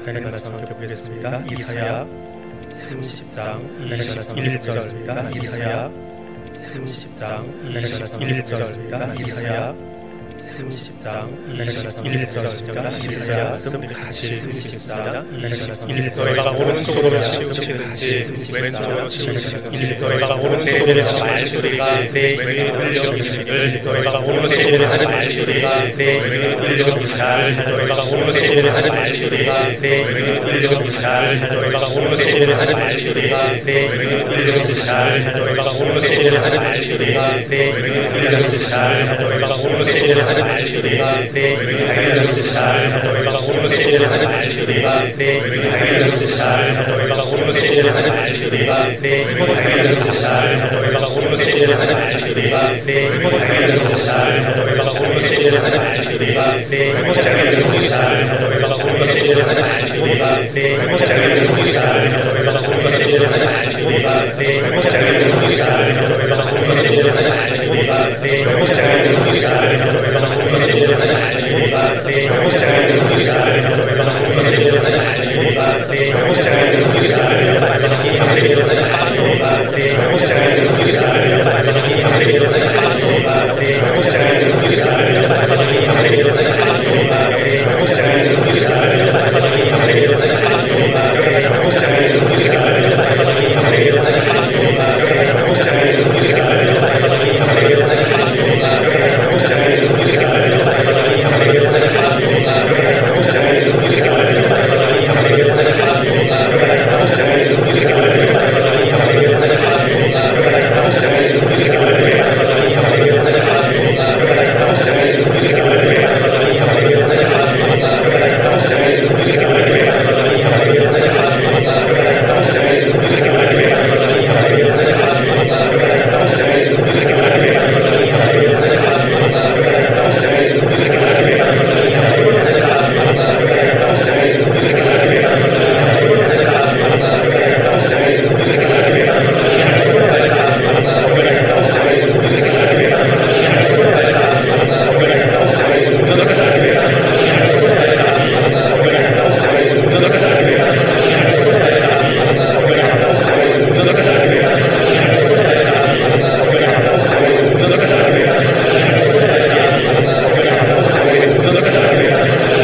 하나님 말씀 함께 보겠습니다. 이사야 30장 1절입니다. 이사야 30장 1절입니다. 이사야 30장 1절입니다. 이사야 말씀 같이 읽겠습니다. 1절에가 오른쪽으로 치우치듯이 왼쪽으로 치우치듯 1절에가 오른쪽으로 하는 말소리가 내 왼쪽을 들려주시기를 1절에가 오른쪽으로 하는 말소리가 내 왼쪽을 들려주시기를 1절에가 오른쪽으로 하는 말소리가 내 왼쪽을 들려주시기를 1절에가 오른쪽으로 하는 말소리가 내 왼쪽을 들려주시기를 1절에가 오른쪽으로 하는 말소리가 내 왼쪽을 들려주시기를 1절에가 오른쪽으로 하는 말소리가 내 왼쪽을 들려주시기를 1절에가 오른쪽으로 하는 말소리가 내 왼쪽을 들려주시기를 1절에가 오른쪽으로 하는 말소리가 내 왼쪽을 들려주시기를 1절에가 오른쪽으로 하는 말소리가 내 왼쪽을 들려주시기를 1절에가 오른쪽으로 하는 말소리가 내 왼쪽을 들려주시기를 1절에가 오른쪽으로 하는 말소리가 내 왼쪽을 들려주시기를 1절에가 오른쪽으로 하는 말소리가 내 왼쪽을 들려주시기를 1절에가 오른쪽으로 하는 말소리가 내 왼쪽을 들려주시기를 1절에가 오른쪽으로 하는 말소리가 내 왼쪽을 들려주시기를 1절에가 오른쪽으로 하는 말소리가 내 왼쪽을 들려주시기를 마지막이 되기로 하는 말소리가 내 왼쪽을 들려주시기를 마지막이 되기로 하는 말소리가 내 왼쪽을 들려주시기를 마지막이 되기로 하는 말소리가 내 왼쪽을 들려주시기를 마지막이 되기로 하는 말소리가 내 왼쪽을 들려주시기를 마지막이 되기로 하는 말소리가 내 왼쪽을 들려주시기를 마지막이 되기로 하는 말소리가 내 왼쪽을 들려주시기를 마지막이 되기로 하는 말소리가 내 왼쪽을 들려주시기를 마지막이 되기로 하는 말소리가 내 왼쪽을 들려주시기를 마지막이 되기로 하는 말소리가 내 왼쪽을 들려주시기를 마지막이 되기로 하는 말소리가 내 왼쪽을 들려주시기를 마지막이 되기로 하는 말소리가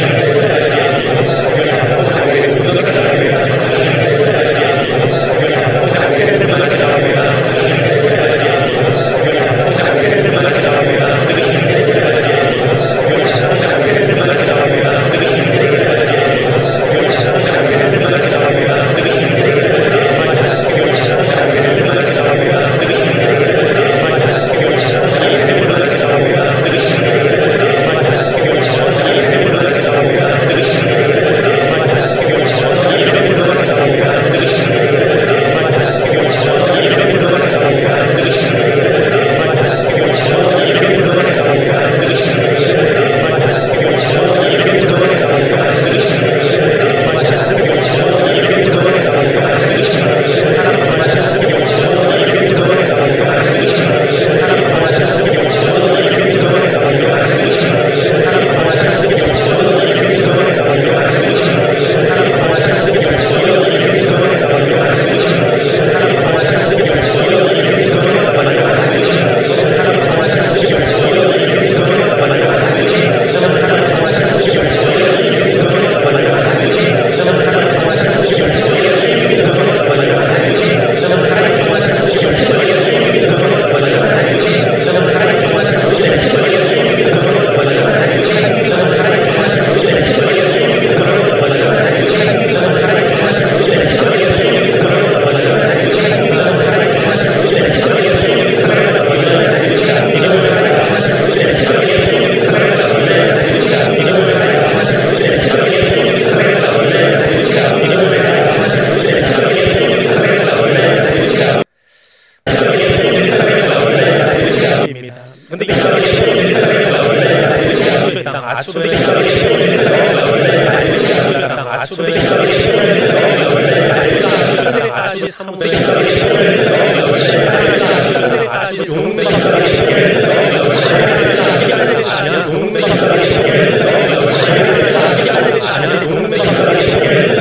내 왼쪽을 들려주시기를 마지막이 되기로 하는 말소리가 내 왼쪽을 들려주시기를 마지막이 되기로 하는 말소리가 내 왼쪽을 들려주시기를 마지막이 되기로 하는 말소리가 내 왼쪽을 들려주시기를 마지막이 되기로 하는 말소리가 내 왼쪽을 들려주시기를 마지막이 되기로 하는 말소리가 내 왼쪽을 들려주시기를 아주 용맹하게 용맹하게 용맹하게 용맹하게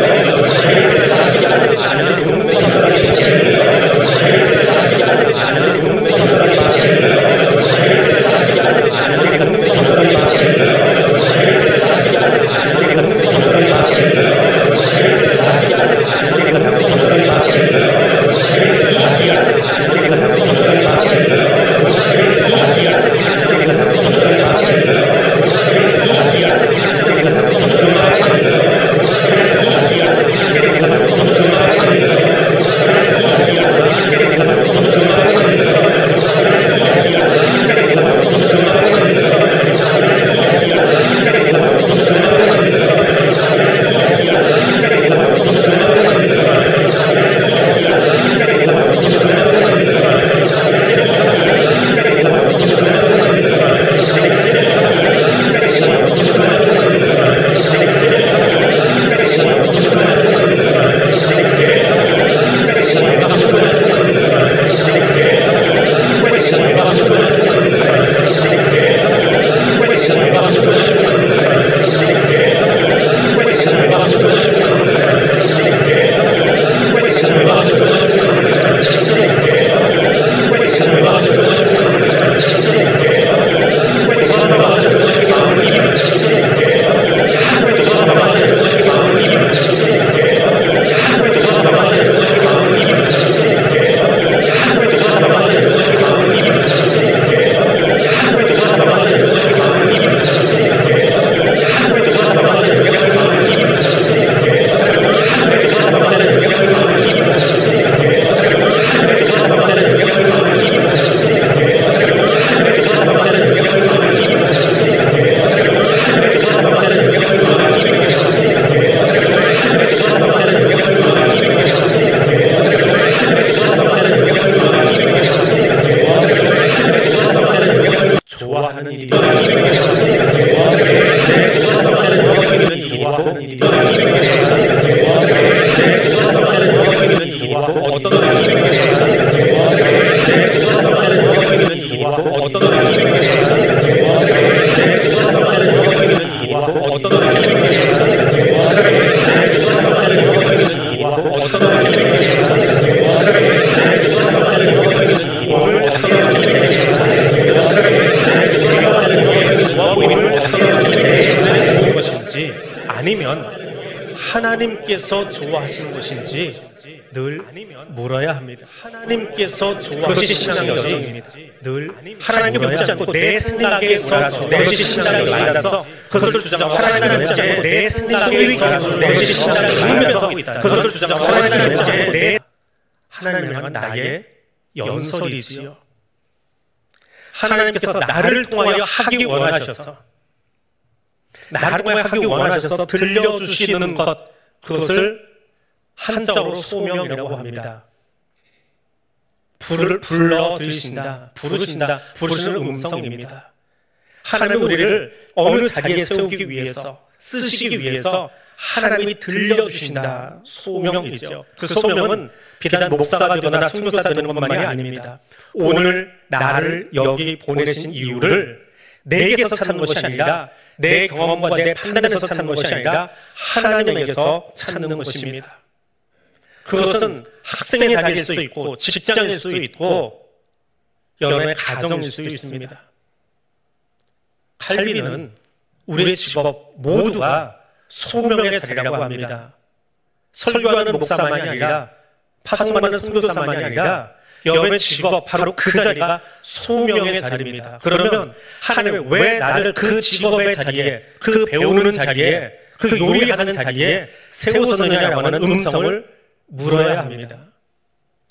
아니면 하나님께서 좋아하시는 것인지 늘 물어야 합니다. 하나님께서 좋아하시는 신앙의 여정입니다. 늘 하나님께 묻지 않고 내 생각에서 내 것이 신앙이 아니라서 그것을 주장하고 하나님께 묻지 않고 내 생각에 의해서 내 것이 신앙이 아니면서 그것을 주장하고 하나님께 묻지 않고 내 하나님은 나의 연설이지요. 하나님께서 나를 통하여 하기 원하셔서 나를 통하여 하기 원하셔서 들려주시는 것, 그것을 한자어로 소명이라고 합니다. 불러드리신다, 부르신다, 부르시는 음성입니다. 하나님은 우리를 어느 자리에 세우기 위해서, 쓰시기 위해서 하나님이 들려주신다, 소명이죠. 그 소명은 비단 목사가 되거나 선교사 되는 것만이 아닙니다. 오늘 나를 여기 보내신 이유를 내게서 찾는 것이 아니라 내 경험과 내 판단에서 찾는 것이 아니라 하나님에게서 찾는 것입니다. 그것은 학생의 자리일 수도 있고 직장일 수도 있고 여러분의 가정일 수도 있습니다. 칼빈은 우리의 직업 모두가 소명의 자리라고 합니다. 설교하는 목사만이 아니라 파송하는 선교사만이 아니라 여러분의 직업, 바로 그 자리가 소명의 자리입니다. 그러면 하나님이 왜 나를 그 직업의 자리에, 그 배우는 자리에, 그 요리하는 자리에 세우셨느냐라고 하는 음성을 물어야 합니다.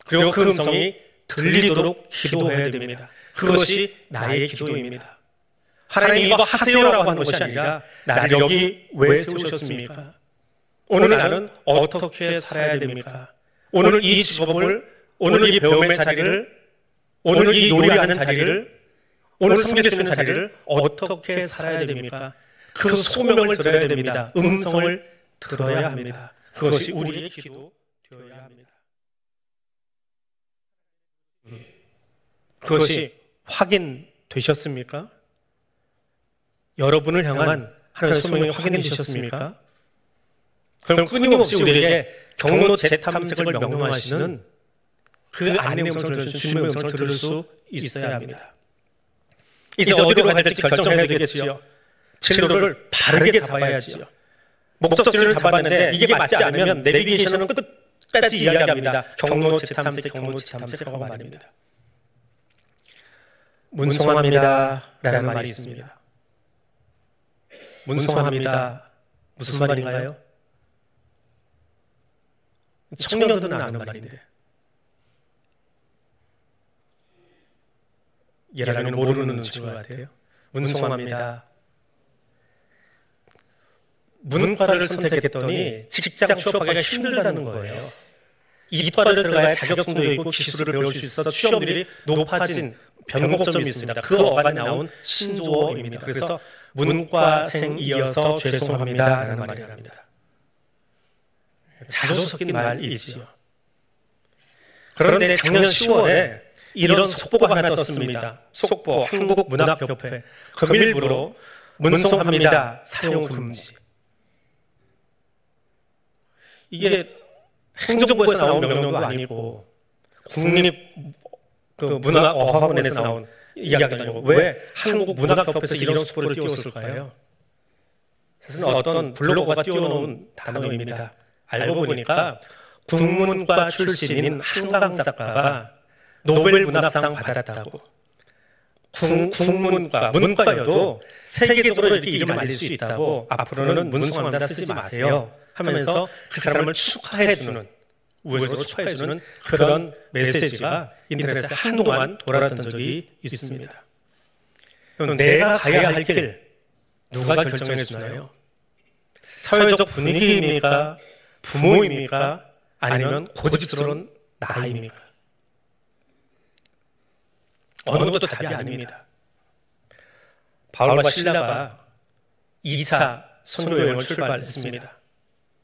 그리고 그 음성이 들리도록 기도해야 됩니다. 그것이 나의 기도입니다. 하나님 이거 하세요라고 하는 것이 아니라 나를 여기 왜 세우셨습니까? 오늘 나는 어떻게 살아야 됩니까? 오늘 이 직업을, 오늘 이 배움의 자리를, 오늘 이 요리하는 자리를, 오늘 섬길 수 있는 자리를 어떻게 살아야 됩니까? 그 소명을 들어야 됩니다. 음성을 들어야 합니다. 그것이 우리의 기도 되어야 합니다. 그것이 확인되셨습니까? 여러분을 향한 하나님의 소명이 확인되셨습니까? 그럼 끊임없이 우리에게 경로 재탐색을 명령하시는 그 안의 음성을 들을 수, 주님의 음성을 들을 수 있어야 합니다. 이제 어디로 가야 될지 결정해야 되겠지요. 진로를 바르게 잡아야지요. 목적지를 잡았는데 이게 맞지 않으면 내비게이션은 끝까지 이야기합니다. 경로 재탐색, 경로 재탐색하고 말입니다. 문송합니다 라는 말이 있습니다. 문송합니다. 무슨 말인가요? 청년들은 아는 말인데 얘라면 모르는 친구 같아요. 문송합니다. 문과를 선택했더니 직장 취업하기가 힘들다는 거예요. 이과를 들어가야 자격증도 있고 기술을 배울 수 있어서 취업률이 높아진 변곡점이 있습니다. 그 어간에 나온 신조어입니다. 그래서 문과생 이어서 죄송합니다 라는 말이랍니다. 자주 섞인 말이지요. 그런데 작년 10월에 이런 속보가 하나 떴습니다. 속보 한국문학협회 금일부로 문송합니다 사용 금지. 이게 행정부에서 나온 명령도 아니고 국립문학어학원에서 나온 이야기도 아니고 왜 한국문학협회에서 이런 속보를 띄웠을까요? 사실은 어떤 블로거가 띄워놓은 단어입니다. 알고 보니까 국문과 출신인 한강 작가가 노벨 문학상 받았다고. 국문과, 문과여도 세계적으로 이렇게 이름을 알릴 수 있다고 앞으로는 문송합니다 쓰지 마세요 하면서 그 사람을 축하해주는, 우회적으로 축하해주는 그런 메시지가 인터넷에 한동안 돌아다녔던 적이 있습니다. 그럼 내가 가야 할 길 누가 결정해 주나요? 사회적 분위기입니까? 부모입니까? 아니면 고집스러운 나이입니까? 어느 것도 답이 아닙니다. 바울과 실라가 2차 선교여행을 출발했습니다.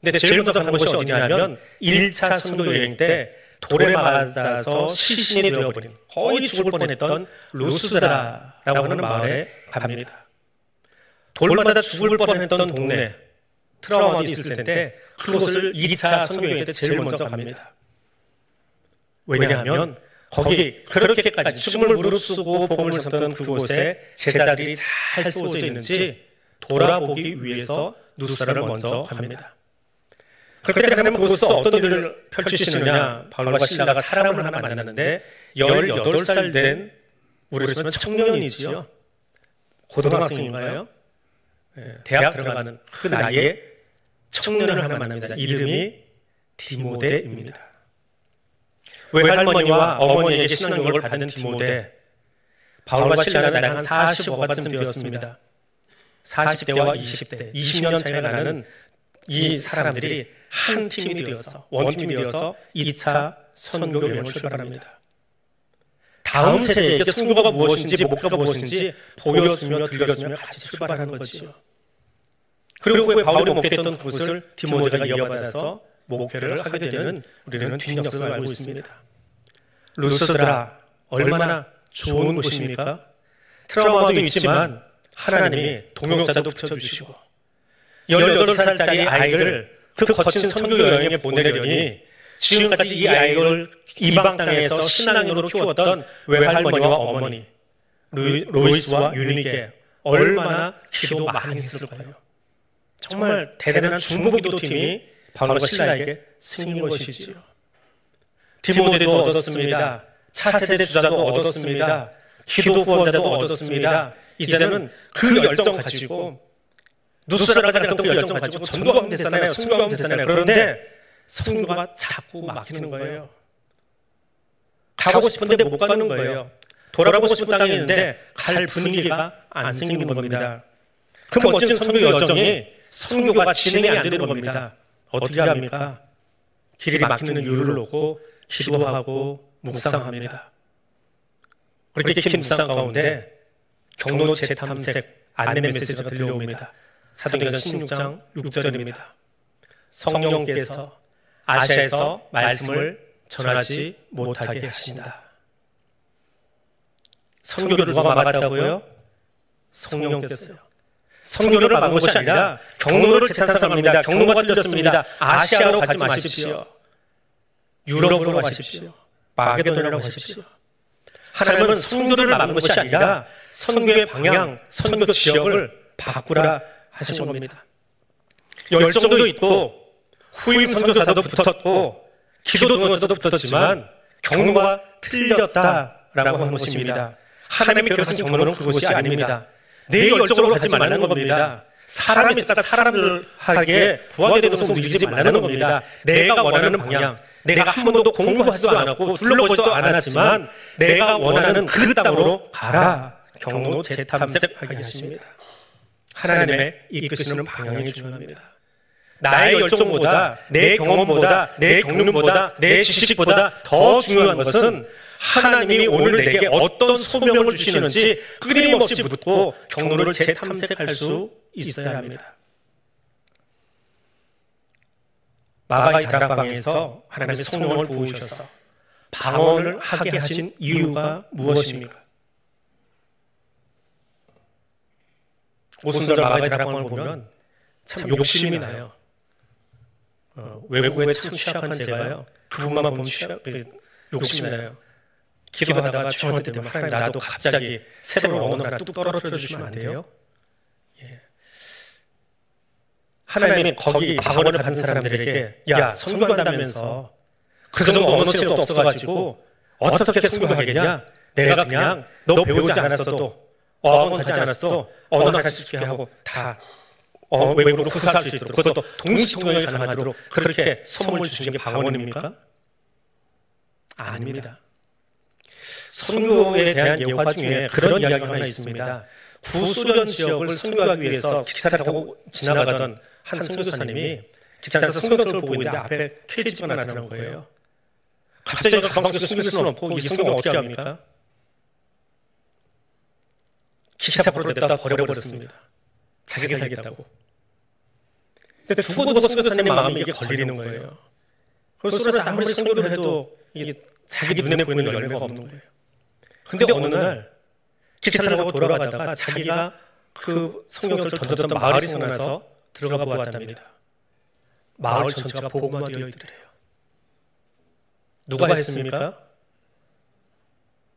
근데 제일 먼저 간 곳이 어디냐면 1차 선교여행 때 돌에 맞아서 시신이 되어버린, 거의 죽을 뻔했던 루스드라라고 하는 마을에 갑니다. 돌 맞아 죽을 뻔했던 동네, 트라우마도 있을 텐데 그곳을 2차 선교여행 때 제일 먼저 갑니다. 왜냐하면 거기 그렇게까지 춤을 무릅쓰고 복음을 전던 그곳에 제자들이 잘 쏘져 있는지 돌아보기 위해서 누스라를 먼저 갑니다. 그렇게 되면 그곳에서 어떤 일을 펼치시느냐, 바울과 실라가 사람을 하나 만났는데 18살 된, 우리로 치면 청년이지요. 고등학생인가요? 대학 들어가는 그 나이에 청년을 하나 만납니다. 이름이 디모데입니다. 외할머니와 어머니에게 신앙교육을 받은 디모데, 바울과 실라는 나이 한 45가쯤 되었습니다. 40대와 20대, 20년 차이가 나는 이 사람들이 한 팀이 되어서, 원팀이 되어서 2차 선교 여행을 출발합니다. 다음 세대에게 선교가 무엇인지, 목표가 무엇인지 보여주며 들려주며 같이 출발하는 거지요. 그리고 후에 바울이 목회했던 그것을 디모데가 이어받아서 목회를 하게 되는 우리는 뒷역사를 알고 있습니다. 루스드라, 얼마나 좋은 곳입니까? 트라우마도 있지만 하나님이 동역자도 붙여주시고 18살짜리 아이를 그 거친 선교 여행에 보내려니 지금까지 이 아이를 이방 땅에서 신앙인으로 키웠던 외할머니와 어머니 로이스와 유니게 얼마나 기도 많이 했을까요? 정말 대단한 중보기도 팀이 바울과 실라에게 생긴 것이지요. 디모데도 얻었습니다. 차세대 주자도 얻었습니다. 기도 후원자도 얻었습니다. 이제는 그 열정 가지고 누스라가 했던 그 열정 가지고 전도하면 되잖아요. 선교하면 되잖아요. 그런데 선교가 자꾸 막히는 거예요. 가고 싶은데 못 가는 거예요. 돌아가고 싶은 땅이 있는데 갈 분위기가 안 생기는 겁니다. 그 멋진 선교 여정이 선교가 진행이 안 되는 겁니다. 어떻게 합니까? 길이 막히는 이유를 놓고 기도하고 묵상합니다. 그렇게 긴 묵상 가운데 경로 재탐색 안내 메시지가 들려옵니다. 사도행전 16장 6절입니다. 성령께서 아시아에서 말씀을 전하지 못하게 하신다. 선교를 누가 막았다고요? 성령께서요. 선교를 막은 것이 아니라 경로를 재탄생합니다. 경로가 틀렸습니다. 아시아로 가지 마십시오. 유럽으로 가십시오. 마게도냐로 가십시오. 하나님은 선교를 막은 것이 아니라 선교의 방향, 선교 지역을 바꾸라 하신 겁니다. 열정도 있고 후임 선교사도 붙었고 기도 동역자도 붙었지만 경로가 틀렸다라고 하는 것입니다. 하나님이 계획하신 경로는 그것이 아닙니다. 내 열정으로 가지 말라는 겁니다. 사람이 있다가 사람들에게 부하게 되는 것을 누리지 말라는 겁니다. 내가 원하는 방향, 내가 한 번도 공부하지도 않았고 둘러보지도 않았지만 내가 원하는 그 땅으로 가라. 경로 재탐색하게 하십니다. 하나님의 이끄시는 방향이 중요합니다. 나의 열정보다, 내 경험보다, 내 경륜보다, 내 지식보다 더 중요한 것은 하나님이 오늘 내게 어떤 소명을 주시는지 끊임없이 묻고 경로를 재탐색할 수 있어야 합니다. 마가의 다락방에서 하나님의 성령을 부으셔서 방언을 하게 하신 이유가 무엇입니까? 오순절 마가의 다락방을 보면 참 욕심이 나요. 외국에 참 취약한 제가요, 그분만 보면 욕심이 나요. 기도하다가 조용할 때 되면 하나님 나도 갑자기 새로운 언어를 하나 뚝 떨어뜨려 주시면 안 돼요? 예. 하나님이 거기 방언을 받은 사람들에게 야 선교한다면서 그 정도 언어 실력도 없어가지고 어떻게 선교하겠냐? 내가 그냥 너 배우지 않았어도 어학원 가지 않았어도 언어 가르쳐 줄게 하고 다 외국으로 후사할 수 있도록 그것도 동시 통역이 가능하도록 그렇게 선물 주신 게 방언입니까? 아닙니다. 선교에 대한 예화 중에 그런 이야기가 하나 있습니다. 구소련 지역을 선교하기 위해서 기차를 타고 지나가던 한 선교사님이 기차에서 성경책을 보고 있는데 앞에掲示板하나 나타난 거예요. 갑자기 가방속에 숨길 수는 없고 이 성경을 어떻게 합니까? 기차 보러 냈다 버려버렸습니다. 자기가 살겠다고. 근데 두고두고 선교사님 마음이 이게 걸리는 거예요. 그래서 소련에서 아무리 선교를 해도 이게 자기 눈에 보이는 열매가 없는 거예요. 근데 어느 날 기차를 타고 돌아가다가 자기가 그 성경책을 던졌던 마을이 생각나서 들어가 보았답니다. 마을 전체가 복음화되어 있더래요. 누가 했습니까?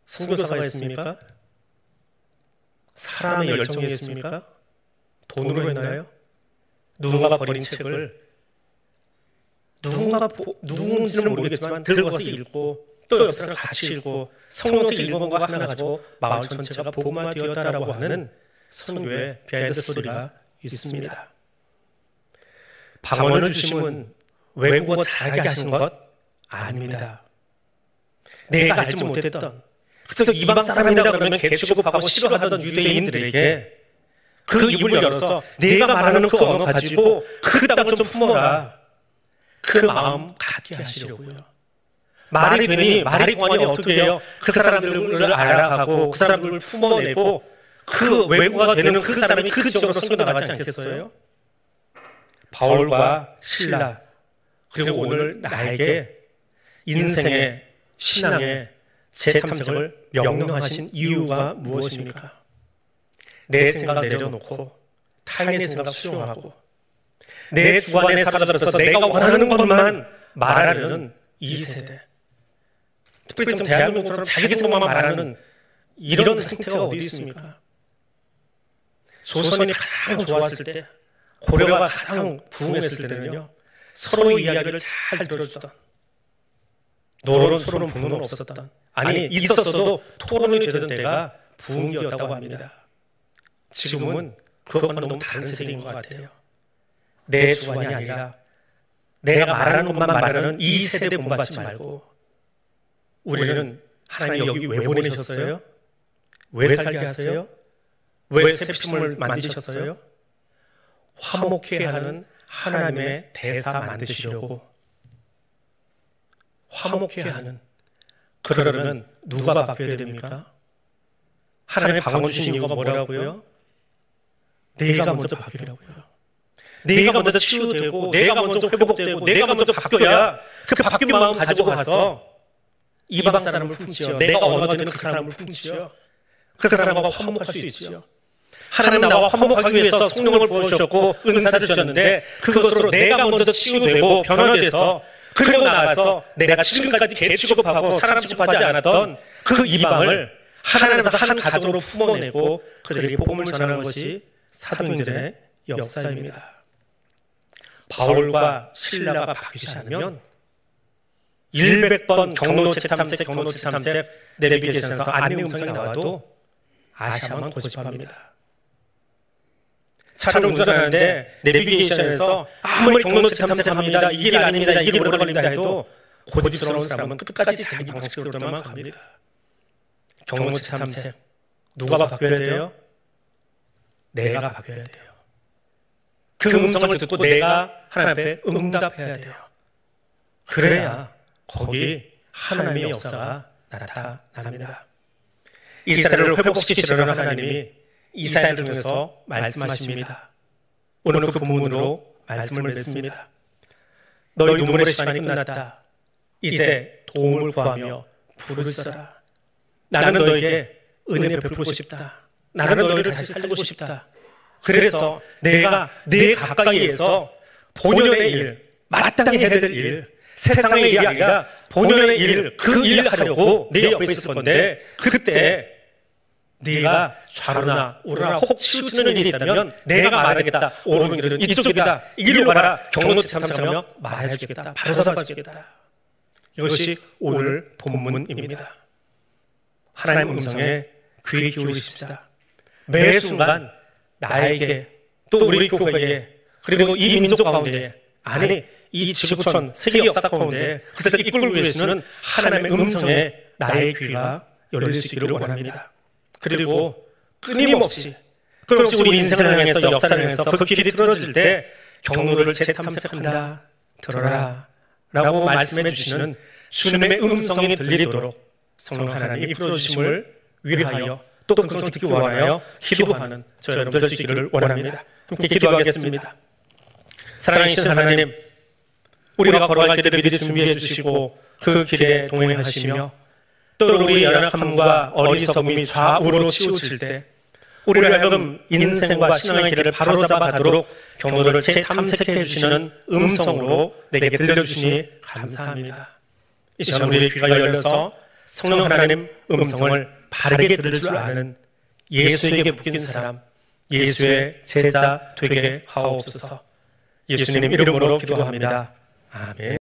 선교사가 했습니까? 사람의 열정이 했습니까? 돈으로 했나요? 누군가가 버린 책을 누군지는 모르겠지만 들고 가서 읽고 또 옆 사람 같이 읽고 성경책 읽은 거 하나 가지고 마을 전체가 복음화되었다라고 하는 선교의 비하인드 스토리가 있습니다. 방언을 주심은 외국어 잘하게 하신 것 아닙니다. 내가 알지 못했던, 그래서 이방 사람이라 그러면 개취급하고 싫어하던 유대인들에게 그 입을 열어서 내가 말하는 그 언어 가지고 그 땅을 좀 품어라, 그 마음 갖게 하시려고요. 말이 되니 말이 통하니 어떻게 해요? 그 사람들을 알아가고 그 사람들을 품어내고 그 외국어가 되는 그 사람이 그 지역으로 선교 나가지 않겠어요? 바울과 실라, 그리고 오늘 나에게 인생의 신앙의 재탐색을 명령하신 이유가 무엇입니까? 내 생각 내려놓고 타인의 생각 수용하고 내 주관에 사로잡혀서 내가 원하는 것만 말하려는 이 세대, 특별히 좀 대한민국처럼 자기 생각만 말하는 이런 상태가 어디 있습니까? 조선이 가장 좋았을 때, 고려가 가장 부흥했을 때는요, 서로의 이야기를 잘 들어주던, 노론, 소론, 분론 없었던, 아니 있었어도 토론이 되던 때가 부흥기였다고 합니다. 지금은 그것과는 너무 다른 세대인 것 같아요. 내 주관이 아니라 내가 말하는 것만 말하는 이 세대 본받지 말고, 우리는 하나님 여기 왜 보내셨어요? 왜 살게 하세요? 왜 셉심을 만드셨어요? 화목해 하는 하나님의 대사 만드시려고. 화목해 하는, 그러려면 누가 바뀌어야 됩니까? 하나님의 방언 주신 이유가 뭐라고요? 내가 먼저 바뀌라고요. 내가 먼저 치유되고 내가 먼저 회복되고 내가 먼저 바뀌어야 그 바뀐 마음 가지고 가서 이방 사람을 품지요. 내가 언어가 되는 그 사람을 품지요. 그 사람과 화목할 수 있지요. 하나님 나와 화목하기 위해서 성령을 부어주셨고 은사를 주셨는데 그것으로 내가 먼저 치유되고 변화돼서 그리고 나가서 내가 지금까지 개 취급하고 사람 취급하지 않았던 그 이방을 하나님께서 한 가족으로 품어내고 그들이 복음을 전하는 것이 사도행전의 역사입니다. 바울과 실라가 바뀌지 않으면 100번 경로체 탐색, 내비게이션에서 안내 음성이 나와도 아시아만 고집합니다. 차를 운전하는데 내비게이션에서 아무리 경로체 탐색합니다. 이 길 아닙니다. 이 길이 오래 걸립니다 해도 고집스러운 사람은 끝까지 자기 방식으로만 갑니다. 경로체 탐색 누가 바뀌어야 돼요? 내가 바뀌어야 돼요. 그 음성을 듣고 내가 하나님 앞에 응답해야 돼요. 그래야 거기 하나님의 역사가 나타납니다. 이스라엘을 회복시키시려는 하나님이 이사야를 통해서 말씀하십니다. 오늘 그 본문으로 말씀을 맺습니다. 너희 눈물의 시간이 끝났다. 이제 도움을 구하며 부르짖어라. 나는 너에게 은혜 베풀고 싶다. 나는 너희를 다시 살리고 싶다. 그래서 내가 네 가까이에서 본연의 일, 마땅히 해야 될 일, 세상의 일이 아니라 본연의 일, 그 일 하려고 네 옆에 있을 건데 그때 네가 좌로나 우로나 혹 치우치는 일이 있다면 내가 말하겠다. 옳은 길은 이쪽이다. 이리로 가라. 경로체 탐색하며 말해주겠다. 바로잡아 주겠다. 이것이 오늘 본문입니다. 하나님 음성에 귀 기울이십시다. 매 순간 나에게 또 우리 교회에 그리고 이 민족 가운데 아니 이 지구촌 세계 역사 가운데 그것을 이끌고 계시는 하나님의 음성에 나의 귀가 열릴 수 있기를 원합니다. 그리고 끊임없이 우리 인생을 향해서 역사를 향해서 그 길이 틀어질 때 경로를 재탐색한다. 들어라 라고 말씀해 주시는 주님의 음성이 들리도록 성령 하나님이 풀어주심을 위하여 또 그것을 듣기 원하여 기도하는 저 여러분 될 수 있기를 원합니다. 함께 기도하겠습니다. 사랑하신 하나님, 우리가 걸어갈 때를 미리 준비해 주시고 그 길에 동행하시며 또 우리 연약함과 어리석음이 좌우로 치우칠 때 우리를 하여금 인생과 신앙의 길을 바로잡아 가도록 경로를 재탐색해 주시는 음성으로 내게 들려주시니 감사합니다. 이 시간 우리의 귀가 열려서 성령 하나님 음성을 바르게 들을 줄 아는 예수에게 묶인 사람, 예수의 제자 되게 하옵소서. 예수님 이름으로 기도합니다. 아멘.